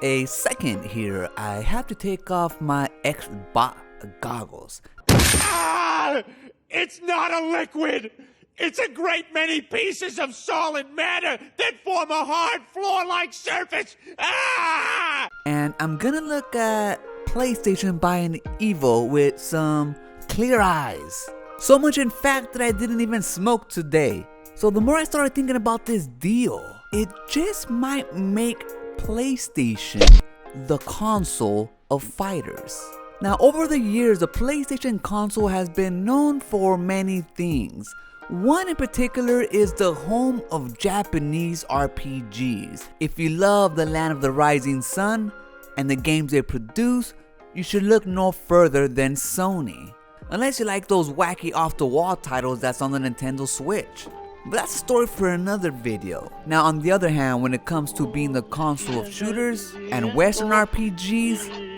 a second here. I have to take off my Xbox goggles. Ah! It's not a liquid! It's a great many pieces of solid matter that form a hard floor-like surface! Ah! And I'm gonna look at PlayStation buying Evo with some clear eyes. So much in fact that I didn't even smoke today. So the more I started thinking about this deal, it just might make PlayStation the console of fighters. Now over the years, the PlayStation console has been known for many things. One in particular is the home of Japanese RPGs. If you love the Land of the Rising Sun and the games they produce, you should look no further than Sony. Unless you like those wacky off-the-wall titles that's on the Nintendo Switch. But that's a story for another video. Now on the other hand, when it comes to being the console of shooters and Western RPGs,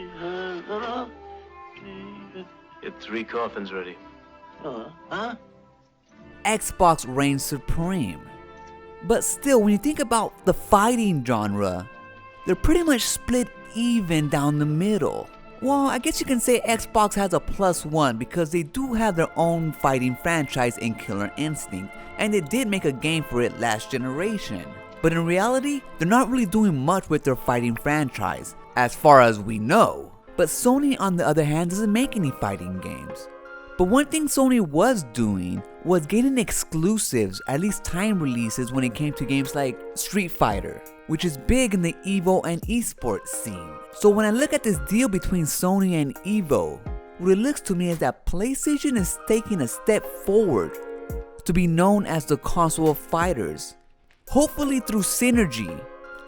Get 3 coffins ready. Xbox reigns supreme. But still, when you think about the fighting genre, they're pretty much split even down the middle. Well, I guess you can say Xbox has a +1 because they do have their own fighting franchise in Killer Instinct, and they did make a game for it last generation. But in reality, they're not really doing much with their fighting franchise, as far as we know. But Sony on the other hand doesn't make any fighting games. But one thing Sony was doing was getting exclusives, at least time releases, when it came to games like Street Fighter, which is big in the Evo and esports scene. So when I look at this deal between Sony and Evo, what it looks to me is that PlayStation is taking a step forward to be known as the console of fighters. Hopefully through synergy,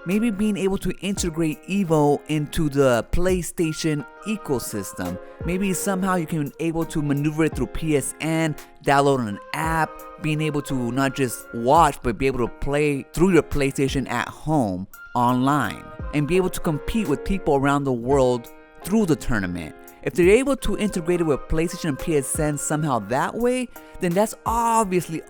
maybe being able to integrate Evo into the PlayStation ecosystem. Maybe somehow you can be able to maneuver it through PSN, download an app, being able to not just watch but be able to play through your PlayStation at home online and be able to compete with people around the world through the tournament. If they're able to integrate it with PlayStation and PSN somehow that way, then that's obviously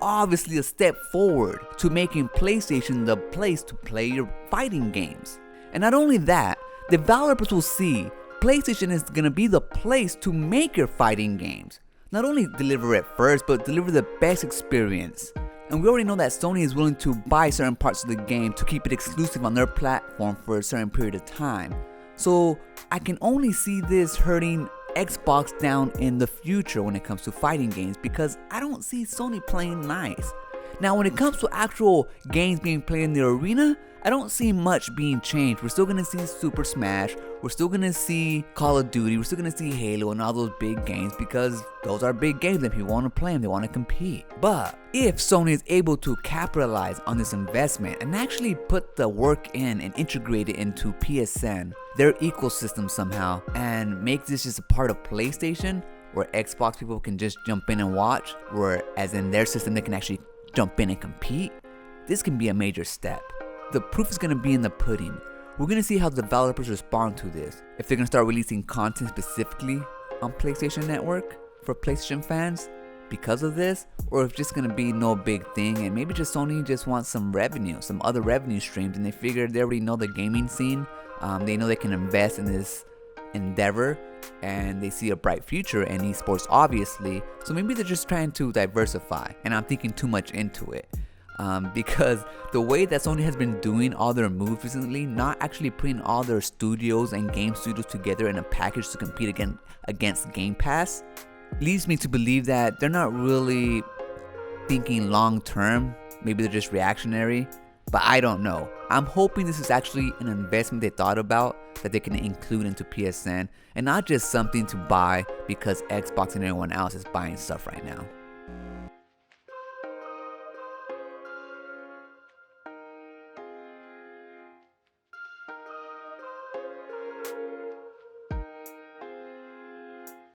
a step forward to making PlayStation the place to play your fighting games. And not only that, developers will see PlayStation is gonna be the place to make your fighting games. Not only deliver it first, but deliver the best experience. And we already know that Sony is willing to buy certain parts of the game to keep it exclusive on their platform for a certain period of time. So I can only see this hurting Xbox down in the future when it comes to fighting games, because I don't see Sony playing nice. Now when it comes to actual games being played in the arena, I don't see much being changed. We're still gonna see Super Smash, we're still gonna see Call of Duty, we're still gonna see Halo and all those big games, because those are big games and people want to play them, they want to compete. But if Sony is able to capitalize on this investment and actually put the work in and integrate it into PSN, their ecosystem somehow, and make this just a part of PlayStation, where Xbox people can just jump in and watch, where as in their system they can actually jump in and compete, this can be a major step. The proof is going to be in the pudding. We're going to see how developers respond to this. If they're going to start releasing content specifically on PlayStation Network for PlayStation fans because of this, or if it's just going to be no big thing and maybe just Sony just wants some revenue, some other revenue streams, and they figure they already know the gaming scene. They know they can invest in this endeavor and they see a bright future in esports obviously. So maybe they're just trying to diversify, and I'm thinking too much into it. Because the way that Sony has been doing all their moves recently, not actually putting all their studios and game studios together in a package to compete against Game Pass, leads me to believe that they're not really thinking long term. Maybe they're just reactionary, but I don't know. I'm hoping this is actually an investment they thought about that they can include into PSN and not just something to buy because Xbox and everyone else is buying stuff right now.